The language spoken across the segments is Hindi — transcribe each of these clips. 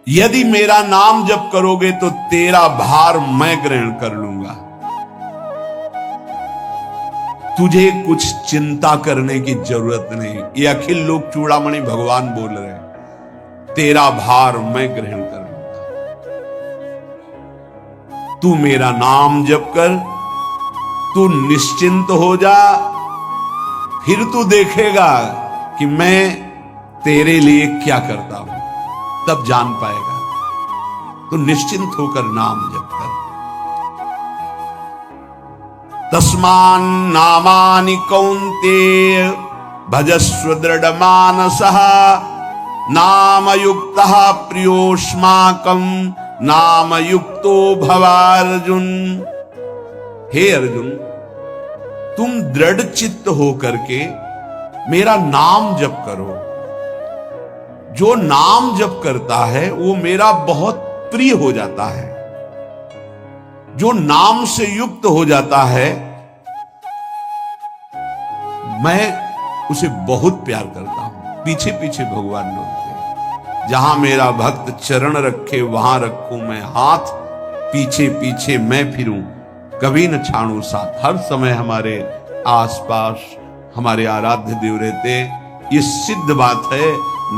यदि मेरा नाम जप करोगे तो तेरा भार मैं ग्रहण कर लूंगा। तुझे कुछ चिंता करने की जरूरत नहीं। ये अखिल लोक चूड़ामणि भगवान बोल रहे हैं, तेरा भार मैं ग्रहण कर लूंगा। तू मेरा नाम जप कर, तू निश्चिंत हो जा, फिर तू देखेगा कि मैं तेरे लिए क्या करता हूं, तब जान पाएगा। तो निश्चिंत होकर नाम जप कर। तस्मान नामानि कौन्तेय भजस्व दृढ़ मानसः नामयुक्तः प्रियोष्माकं नामयुक्तो भवार्जुन। हे अर्जुन, तुम दृढ़ चित्त होकर के मेरा नाम जप करो। जो नाम जप करता है वो मेरा बहुत प्रिय हो जाता है। जो नाम से युक्त हो जाता है मैं उसे बहुत प्यार करता हूं। पीछे पीछे भगवान लोग, जहां मेरा भक्त चरण रखे वहां रखूं मैं हाथ, पीछे पीछे मैं फिरूं कभी न छाड़ू साथ। हर समय हमारे आसपास हमारे आराध्य देव रहते। ये सिद्ध बात है।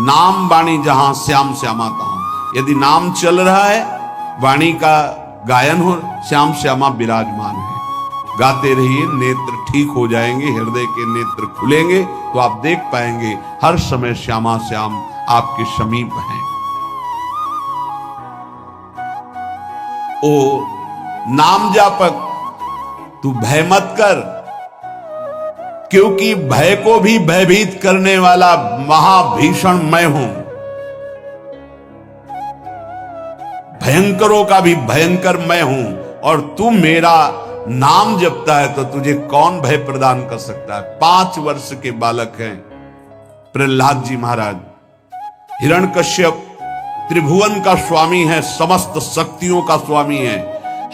नाम वाणी जहां श्याम श्यामा तहां। यदि नाम चल रहा है, वाणी का गायन हो, श्याम श्यामा विराजमान है। गाते रहिए, नेत्र ठीक हो जाएंगे, हृदय के नेत्र खुलेंगे तो आप देख पाएंगे हर समय श्यामा श्याम आपके समीप हैं। ओ नाम जापक, तू भय मत कर, क्योंकि भय को भी भयभीत करने वाला महाभीषण मैं हूं। भयंकरों का भी भयंकर मैं हूं। और तू मेरा नाम जपता है तो तुझे कौन भय प्रदान कर सकता है। 5 वर्ष के बालक हैं प्रहलाद जी महाराज। हिरण्यकश्यप त्रिभुवन का स्वामी है, समस्त शक्तियों का स्वामी है।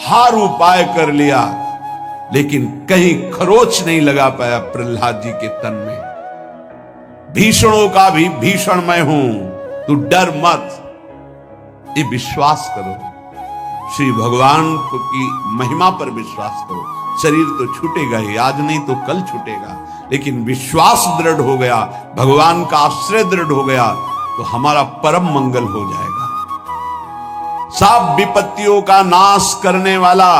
हर उपाय कर लिया लेकिन कहीं खरोच नहीं लगा पाया प्रहलाद जी के तन में। भीषणों का भी भीषण मैं हूं, तू डर मत। ये विश्वास करो, श्री भगवान की महिमा पर विश्वास करो। शरीर तो छूटेगा ही, आज नहीं तो कल छूटेगा, लेकिन विश्वास दृढ़ हो गया, भगवान का आश्रय दृढ़ हो गया तो हमारा परम मंगल हो जाएगा। सब विपत्तियों का नाश करने वाला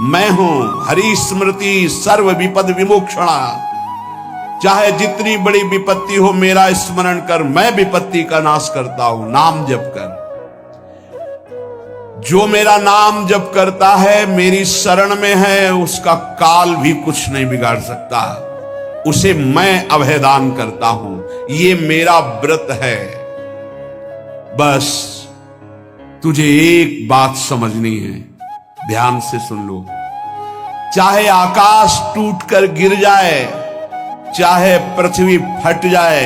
मैं हूं। हरि स्मृति सर्व विपद विमोक्षणा। चाहे जितनी बड़ी विपत्ति हो, मेरा स्मरण कर, मैं विपत्ति का नाश करता हूं। नाम जप कर। जो मेरा नाम जप करता है, मेरी शरण में है, उसका काल भी कुछ नहीं बिगाड़ सकता। उसे मैं अभयदान करता हूं। ये मेरा व्रत है। बस तुझे एक बात समझनी है, ध्यान से सुन लो। चाहे आकाश टूटकर गिर जाए, चाहे पृथ्वी फट जाए,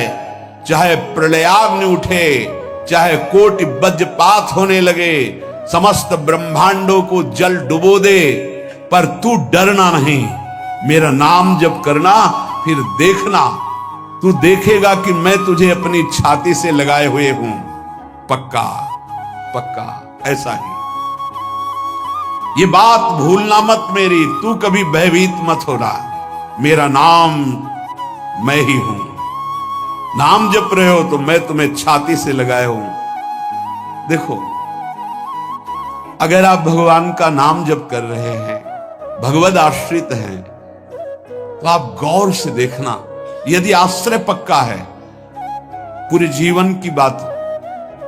चाहे प्रलयाग्नि उठे, चाहे कोटि वज्रपात होने लगे, समस्त ब्रह्मांडों को जल डुबो दे, पर तू डरना नहीं। मेरा नाम जप करना, फिर देखना, तू देखेगा कि मैं तुझे अपनी छाती से लगाए हुए हूं। पक्का पक्का ऐसा ही। ये बात भूलना मत मेरी। तू कभी भयभीत मत होना। मेरा नाम मैं ही हूं। नाम जप रहे हो तो मैं तुम्हें छाती से लगाए हूं। देखो, अगर आप भगवान का नाम जप कर रहे हैं, भगवद आश्रित हैं, तो आप गौर से देखना। यदि आश्रय पक्का है, पूरे जीवन की बात,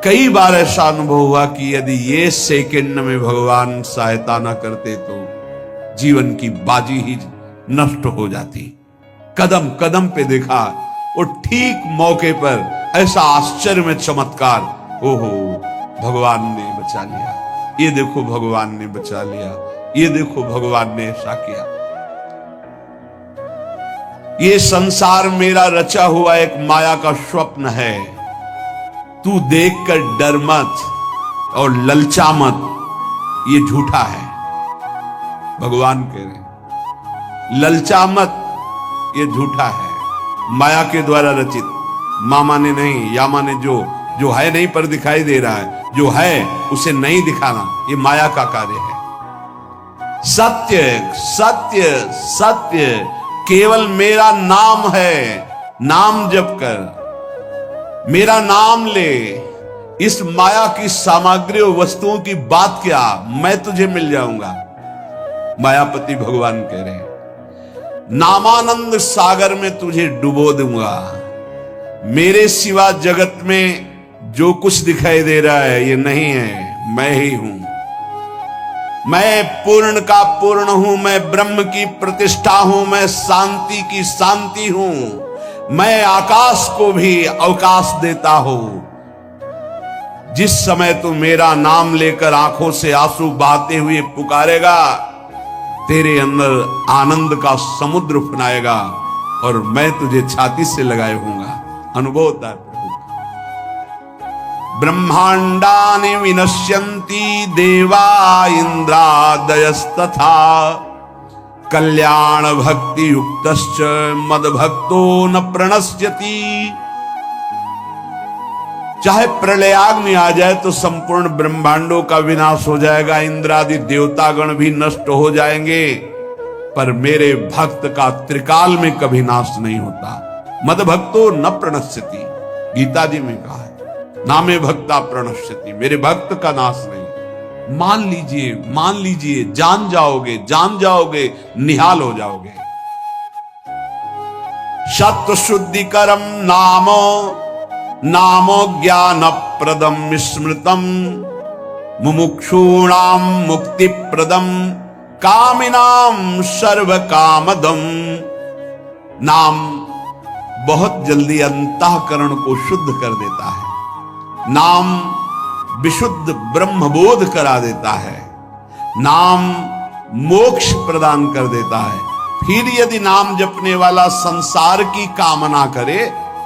कई बार ऐसा अनुभव हुआ कि यदि ये सेकंड में भगवान सहायता ना करते तो जीवन की बाजी ही नष्ट हो जाती। कदम कदम पे देखा, और ठीक मौके पर ऐसा आश्चर्य में चमत्कार। ओहो, भगवान ने बचा लिया। ये देखो भगवान ने बचा लिया। ये देखो भगवान ने ऐसा किया। ये संसार मेरा रचा हुआ एक माया का स्वप्न है। तू देखकर डर मत और ललचा मत, ये झूठा है। भगवान कह रहे ललचा मत, ये झूठा है, माया के द्वारा रचित। मामा ने नहीं, यामा ने जो जो है नहीं पर दिखाई दे रहा है, जो है उसे नहीं दिखाना, ये माया का कार्य है। सत्य सत्य सत्य केवल मेरा नाम है, नाम जप कर, मेरा नाम ले। इस माया की सामग्री और वस्तुओं की बात क्या, मैं तुझे मिल जाऊंगा। मायापति भगवान कह रहे हैं, नामानंद सागर में तुझे डुबो दूंगा। मेरे सिवा जगत में जो कुछ दिखाई दे रहा है ये नहीं है, मैं ही हूं। मैं पूर्ण का पूर्ण हूं, मैं ब्रह्म की प्रतिष्ठा हूं, मैं शांति की शांति हूं, मैं आकाश को भी अवकाश देता हूं। जिस समय तू मेरा नाम लेकर आंखों से आंसू बहाते हुए पुकारेगा, तेरे अंदर आनंद का समुद्र फनाएगा और मैं तुझे छाती से लगाए होऊंगा। अनुभव होता है प्रभु। ब्रह्मांडानि विनश्यन्ति देवा इंद्रादयस्तथा कल्याण भक्ति युक्तश्च मद भक्तो न प्रणश्यति। चाहे प्रलयाग्नि आ जाए तो संपूर्ण ब्रह्मांडों का विनाश हो जाएगा, इंद्रादि देवतागण भी नष्ट हो जाएंगे, पर मेरे भक्त का त्रिकाल में कभी नाश नहीं होता। मद भक्तो न प्रणश्यति, गीता जी में कहा है, नामे भक्ता प्रणश्यति, मेरे भक्त का नाश नहीं। मान लीजिए, जान जाओगे, निहाल हो जाओगे। सत्व शुद्धिकरम नामो ज्ञान प्रदम स्मृतम मुमुक्षूणाम मुक्ति प्रदम कामिनाम सर्व कामदम। नाम बहुत जल्दी अंतःकरण को शुद्ध कर देता है, नाम विशुद्ध ब्रह्मबोध करा देता है, नाम मोक्ष प्रदान कर देता है। फिर यदि नाम जपने वाला संसार की कामना करे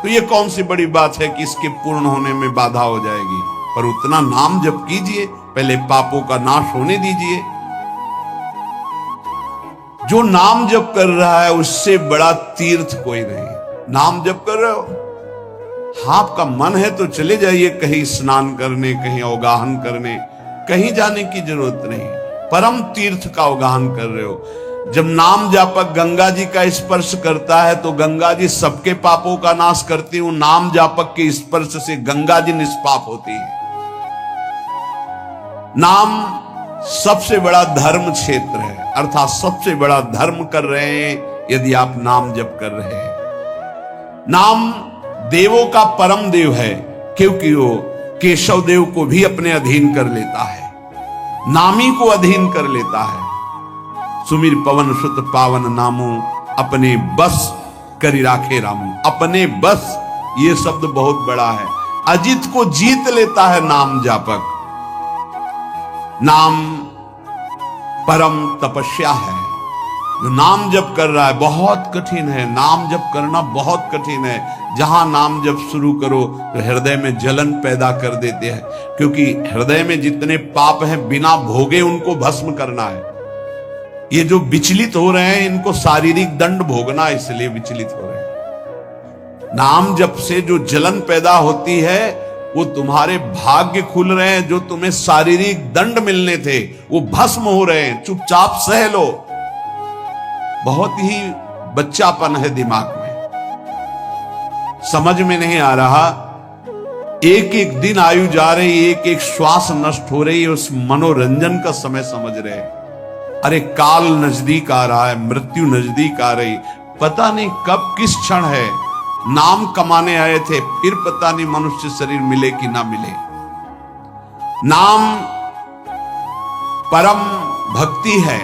तो ये कौन सी बड़ी बात है कि इसके पूर्ण होने में बाधा हो जाएगी। पर उतना नाम जप कीजिए, पहले पापों का नाश होने दीजिए। जो नाम जप कर रहा है उससे बड़ा तीर्थ कोई नहीं। नाम जप कर रहे हो, हाँ आपका मन है तो चले जाइए कहीं स्नान करने, कहीं अवगाहन करने, कहीं जाने की जरूरत नहीं। परम तीर्थ का अवगाहन कर रहे हो। जब नाम जापक गंगा जी का स्पर्श करता है तो गंगा जी सबके पापों का नाश करती हूं, नाम जापक के स्पर्श से गंगा जी निष्पाप होती है। नाम सबसे बड़ा धर्म क्षेत्र है, अर्थात सबसे बड़ा धर्म कर रहे हैं यदि आप नाम जप कर रहे हैं। नाम देवों का परम देव है, क्योंकि वो केशव देव को भी अपने अधीन कर लेता है, नामी को अधीन कर लेता है। सुमिर पवन सुत पावन नामो अपने बस करी राखे रामू। अपने बस, ये शब्द बहुत बड़ा है। अजित को जीत लेता है नाम जापक। नाम परम तपस्या है। जो नाम जप कर रहा है बहुत कठिन है, नाम जप करना बहुत कठिन है। जहां नाम जप शुरू करो तो हृदय में जलन पैदा कर देते हैं, क्योंकि हृदय में जितने पाप हैं बिना भोगे उनको भस्म करना है। ये जो विचलित हो रहे हैं इनको शारीरिक दंड भोगना, इसलिए विचलित हो रहे हैं। नाम जप से जो जलन पैदा होती है वो तुम्हारे भाग्य खुल रहे हैं, जो तुम्हें शारीरिक दंड मिलने थे वो भस्म हो रहे हैं। चुपचाप सह लो। बहुत ही बच्चापन है दिमाग में, समझ में नहीं आ रहा। एक एक दिन आयु जा रही, एक एक श्वास नष्ट हो रही है, उस मनोरंजन का समय समझ रहे हैं। अरे काल नजदीक आ रहा है, मृत्यु नजदीक आ रही, पता नहीं कब किस क्षण है। नाम कमाने आए थे, फिर पता नहीं मनुष्य शरीर मिले कि ना मिले। नाम परम भक्ति है।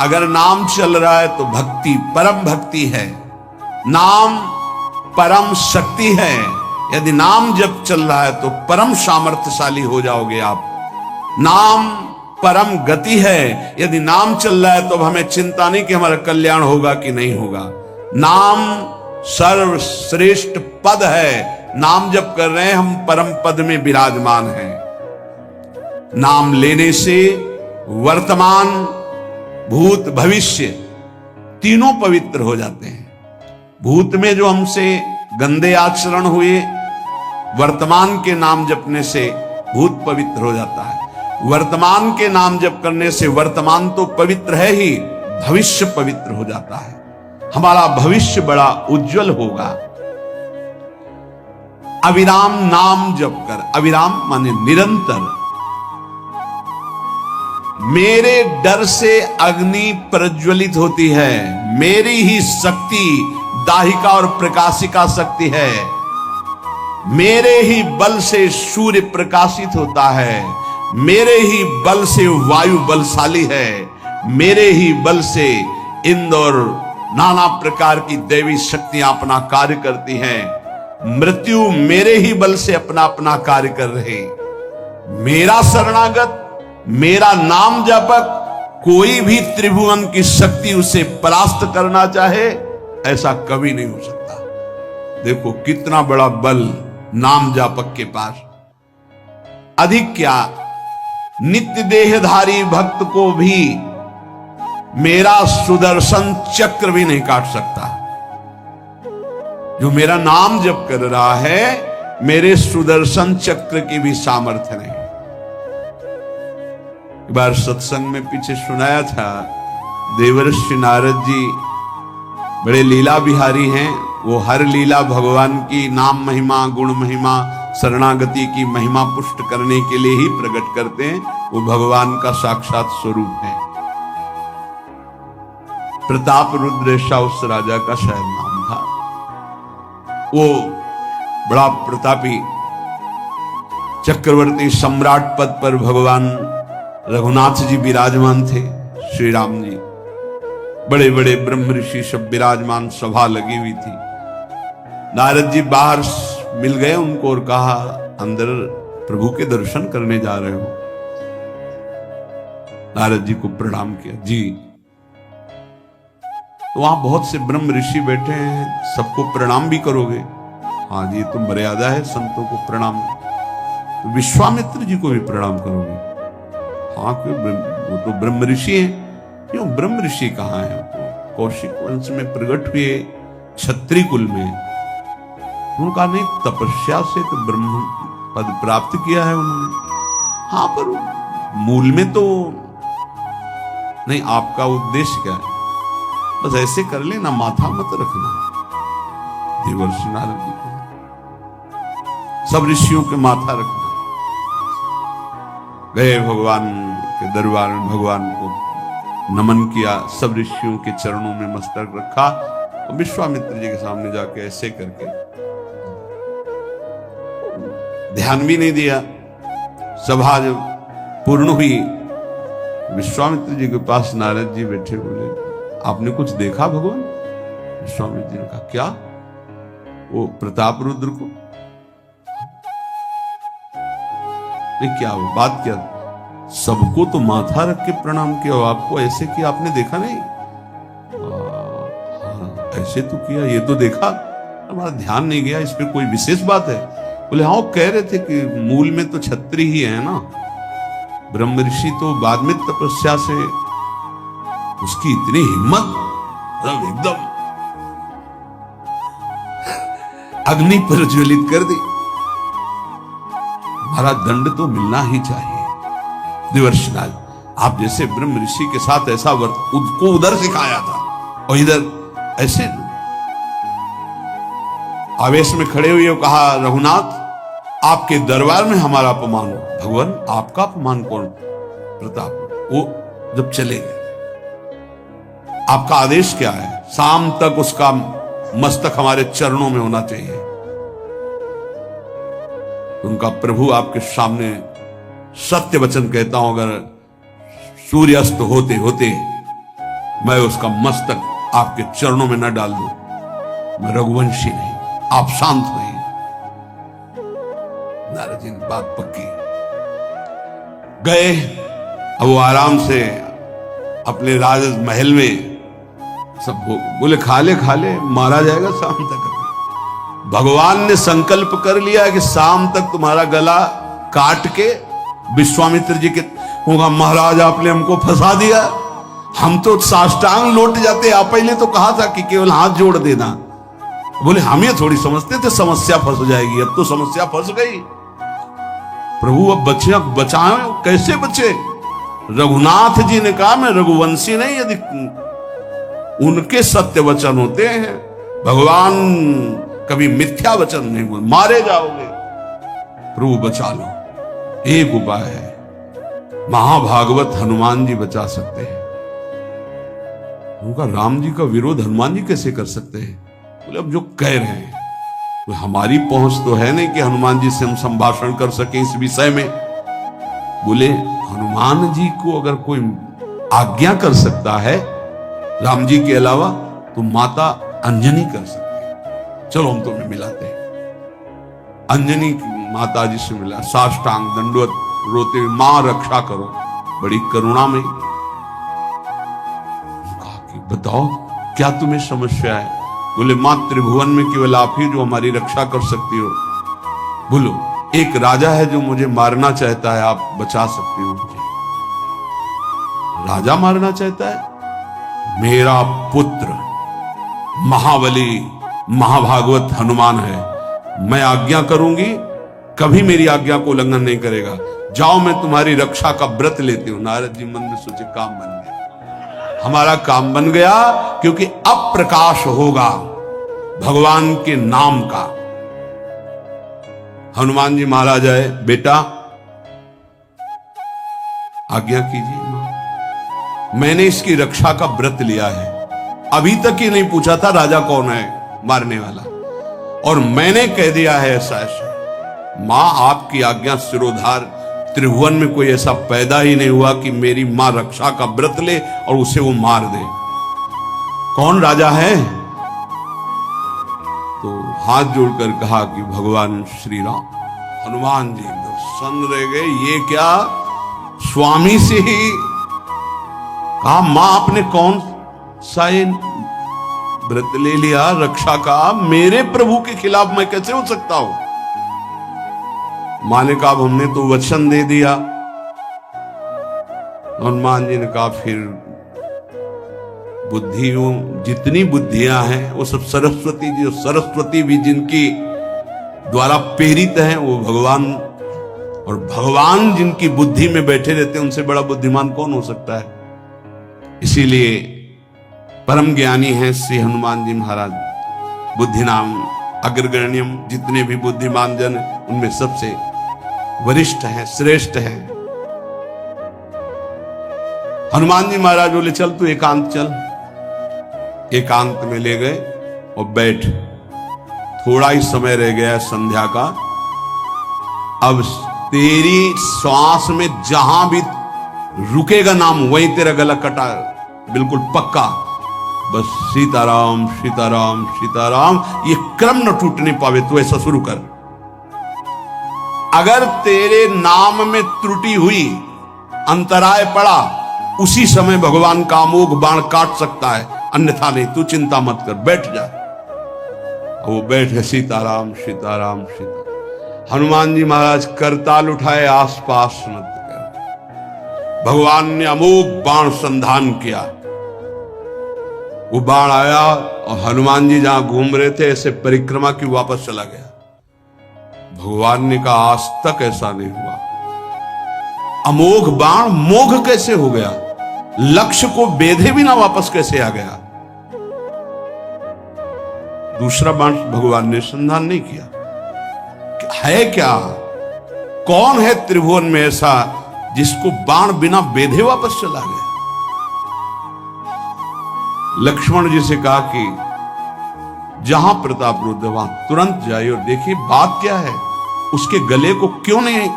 अगर नाम चल रहा है तो भक्ति परम भक्ति है। नाम परम शक्ति है। यदि नाम जब चल रहा है तो परम सामर्थ्यशाली हो जाओगे आप। नाम परम गति है। यदि नाम चल रहा है तो हमें चिंता नहीं कि हमारा कल्याण होगा कि नहीं होगा। नाम सर्वश्रेष्ठ पद है। नाम जब कर रहे हैं हम परम पद में विराजमान हैं। नाम लेने से वर्तमान भूत भविष्य तीनों पवित्र हो जाते हैं। भूत में जो हमसे गंदे आचरण हुए वर्तमान के नाम जपने से भूत पवित्र हो जाता है। वर्तमान के नाम जप करने से वर्तमान तो पवित्र है ही, भविष्य पवित्र हो जाता है। हमारा भविष्य बड़ा उज्जवल होगा। अविराम नाम जप कर, अविराम माने निरंतर। मेरे डर से अग्नि प्रज्वलित होती है, मेरी ही शक्ति दाहिका और प्रकाशिका शक्ति है, मेरे ही बल से सूर्य प्रकाशित होता है, मेरे ही बल से वायु बलशाली है, मेरे ही बल से इंद्र और नाना प्रकार की दैवी शक्तियां अपना कार्य करती हैं। मृत्यु मेरे ही बल से अपना अपना कार्य कर रहे। मेरा शरणागत, मेरा नाम जापक, कोई भी त्रिभुवन की शक्ति उसे परास्त करना चाहे ऐसा कभी नहीं हो सकता। देखो कितना बड़ा बल नाम जापक के पास। अधिक क्या, नित्य देहधारी भक्त को भी मेरा सुदर्शन चक्र भी नहीं काट सकता। जो मेरा नाम जप कर रहा है, मेरे सुदर्शन चक्र की भी सामर्थ्य नहीं। एक बार सत्संग में पीछे सुनाया था, देवर्षि नारद जी बड़े लीला बिहारी हैं। वो हर लीला भगवान की नाम महिमा, गुण महिमा, शरणागति की महिमा पुष्ट करने के लिए ही प्रकट करते हैं। वो भगवान का साक्षात स्वरूप है। प्रताप रुद्र ऐसा उस राजा का शायद नाम था। वो बड़ा प्रतापी चक्रवर्ती सम्राट पद पर भगवान रघुनाथ जी विराजमान थे। श्री राम जी, बड़े बड़े ब्रह्म ऋषि सब विराजमान, सभा लगी हुई थी। नारद जी बाहर मिल गए उनको और कहा, अंदर प्रभु के दर्शन करने जा रहे हो? नारद जी को प्रणाम किया। जी। तो वहां बहुत से ब्रह्म ऋषि बैठे हैं, सबको प्रणाम भी करोगे? हाँ जी, तो मर्यादा है संतों को प्रणाम। तो विश्वामित्र जी को भी प्रणाम करोगे? हाँ, क्यों, वो तो ब्रह्म ऋषि हैं। क्यों, ब्रह्म ऋषि कहाँ है? तो कौशिक वंश में प्रकट हुए, क्षत्रिय कुल में। उन्होंने कहा नहीं, तपस्या से तो ब्रह्म पद प्राप्त किया है उन्होंने। हाँ, पर मूल में तो नहीं। आपका उद्देश्य क्या है? बस ऐसे कर लेना, माथा मत रखना। देवर्षि नारद जी को सब ऋषियों के माथा रखना। गए भगवान के दरबार में, भगवान को नमन किया, सब ऋषियों के चरणों में मस्तक रखा और विश्वामित्र जी के सामने जाके ऐसे करके ध्यान भी नहीं दिया। सभा जब पूर्ण हुई, विश्वामित्र जी के पास नारद जी बैठे, बोले आपने कुछ देखा भगवान? विश्वामित्र जी ने कहा क्या? वो प्रताप रुद्र को? क्या वो बात क्या? सबको तो माथा रख के प्रणाम किया, आपको ऐसे किया, आपने देखा नहीं? हाँ, ऐसे तो किया, ये तो देखा, हमारा ध्यान नहीं गया। इस पे कोई विशेष बात है? बोले हाँ, वो कह रहे थे कि मूल में तो क्षत्रिय ही है ना, ब्रह्म ऋषि तो बाद में तपस्या से, उसकी इतनी हिम्मत, मतलब एकदम अग्नि प्रज्वलित कर दी। हमारा दंड तो मिलना ही चाहिए। देवर्षि नारद, आप जैसे ब्रह्म ऋषि के साथ ऐसा वर्त उसको उधर सिखाया था और इधर ऐसे आवेश में खड़े हुए कहा, रघुनाथ आपके दरबार में हमारा अपमान हो। भगवान, आपका अपमान कौन? प्रताप। वो जब चले गए, आपका आदेश क्या है? शाम तक उसका मस्तक हमारे चरणों में होना चाहिए। उनका प्रभु आपके सामने सत्य वचन कहता हूं, अगर सूर्यास्त होते होते मैं उसका मस्तक आपके चरणों में न डाल दूं, मैं रघुवंशी नहीं। आप शांत हुए। नारद जी ने बात पक्की। गए, अब वो आराम से अपने राज महल में, सब बोले खा ले, मारा जाएगा शाम तक। भगवान ने संकल्प कर लिया कि शाम तक तुम्हारा गला काट के विश्वामित्र जी के होगा, महाराज आपने हमको फंसा दिया, हम तो साष्टांग लौट जाते। आप पहले तो कहा था कि केवल हाथ जोड़ देना, बोले हम ये थोड़ी समझते थे समस्या फंस जाएगी, अब तो समस्या फंस गई। प्रभु अब बचे, अब बचाए, कैसे बचे? रघुनाथ जी ने कहा मैं रघुवंशी नहीं, यदि उनके सत्य वचन होते हैं, भगवान कभी मिथ्या वचन नहीं बोल, मारे जाओगे, प्रभु बचा लो। एक उपाय है, महाभागवत हनुमान जी बचा सकते हैं। उनका राम जी का विरोध हनुमान जी कैसे कर सकते हैं? बोले अब जो कह रहे हैं तो हमारी पहुंच तो है नहीं कि हनुमान जी से हम संभाषण कर सके इस विषय में। बोले हनुमान जी को अगर कोई आज्ञा कर सकता है राम जी के अलावा तो माता अंजनी कर सकती है। चलो हम तुम्हें मिलाते हैं। अंजनी माता जी से मिला, साष्टांग दंडवत रोते हुए, मां रक्षा करो, बड़ी करुणा में कहा कि बताओ क्या तुम्हें समस्या है? बोले मां त्रिभुवन में केवल आप ही जो हमारी रक्षा कर सकती हो। बोलो एक राजा है जो मुझे मारना चाहता है, आप बचा सकती हो मुझे? राजा मारना चाहता है? मेरा पुत्र महाबली महाभागवत हनुमान है, मैं आज्ञा करूंगी, कभी मेरी आज्ञा को उल्लंघन नहीं करेगा। जाओ मैं तुम्हारी रक्षा का व्रत लेती हूं। नारद जी मन में सोचे काम बन गया, हमारा काम बन गया, क्योंकि अब प्रकाश होगा भगवान के नाम का। हनुमान जी महाराज आए, बेटा आज्ञा कीजिए मां, मैंने इसकी रक्षा का व्रत लिया है। अभी तक ही नहीं पूछा था राजा कौन है मारने वाला, और मैंने कह दिया है ऐसा ऐसा। मां आपकी आज्ञा सिरोधार, त्रिभुवन में कोई ऐसा पैदा ही नहीं हुआ कि मेरी मां रक्षा का व्रत ले और उसे वो मार दे। कौन राजा है? तो हाथ जोड़कर कहा कि भगवान श्री राम। हनुमान जी सन्न रह गए, ये क्या? स्वामी से ही कहा मां आपने कौन सा व्रत ले लिया रक्षा का? मेरे प्रभु के खिलाफ मैं कैसे हो सकता हूं? मां ने कहा हमने तो वचन दे दिया। हनुमान जी ने कहा फिर बुद्धियों जितनी बुद्धियां हैं वो सब सरस्वती जी, सरस्वती भी जिनकी द्वारा प्रेरित हैं वो भगवान, और भगवान जिनकी बुद्धि में बैठे रहते हैं उनसे बड़ा बुद्धिमान कौन हो सकता है? इसीलिए परम ज्ञानी हैं श्री हनुमान जी महाराज। बुद्धि नाम अग्रगण्यम, जितने भी बुद्धिमान जन उनमें सबसे वरिष्ठ हैं, श्रेष्ठ हैं। हनुमान जी महाराज बोले चल तू एकांत चल। एकांत में ले गए और बैठ, थोड़ा ही समय रह गया संध्या का। अब तेरी श्वास में जहां भी रुकेगा नाम वहीं तेरा गला कटा, बिल्कुल पक्का। बस सीताराम सीताराम सीताराम, ये क्रम न टूटने पावे तो ऐसा शुरू कर। अगर तेरे नाम में त्रुटि हुई, अंतराय पड़ा, उसी समय भगवान का अमोघ बाण काट सकता है, अन्यथा नहीं। तू चिंता मत कर, बैठ जा। वो बैठ गए, सीताराम सीताराम सीता। हनुमान जी महाराज करताल उठाए, आसपास मत कर। भगवान ने अमोघ बाण संधान किया। वो बाण आया और हनुमान जी जहां घूम रहे थे ऐसे परिक्रमा की वापस चला गया। भगवान ने कहा आज तक ऐसा नहीं हुआ। अमोघ बाण मोघ कैसे हो गया? लक्ष्य को बेधे बिना वापस कैसे आ गया? दूसरा बाण भगवान ने संधान नहीं किया। है क्या? कौन है त्रिभुवन में ऐसा जिसको बाण बिना बेधे वापस चला गया? लक्ष्मण जी से कहा कि जहां प्रताप रुद्र वहां तुरंत जाइए और देखिए बात क्या है, उसके गले को क्यों नहीं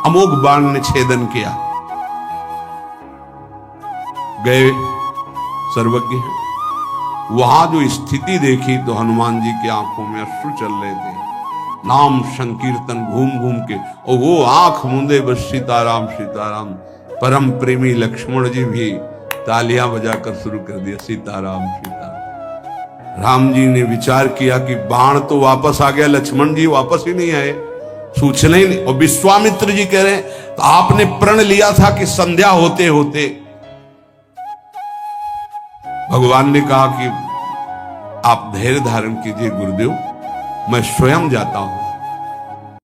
अमोघ बाण ने छेदन किया। गए, सर्वज्ञ हैं। वहां जो स्थिति देखी तो हनुमान जी की आंखों में अश्रु चल रहे थे। नाम संकीर्तन घूम घूम के, और वो आंख मूंदे बस सीताराम सीताराम। परम प्रेमी लक्ष्मण जी भी तालियां बजाकर शुरू कर दिया, सीताराम सीताराम। राम जी ने विचार किया कि बाण तो वापस आ गया, लक्ष्मण जी वापस ही नहीं आए, सूचना ही नहीं। और विश्वामित्र जी कह रहे हैं तो आपने प्रण लिया था कि संध्या होते होते। भगवान ने कहा कि आप धैर्य धारण कीजिए गुरुदेव, मैं स्वयं जाता हूं।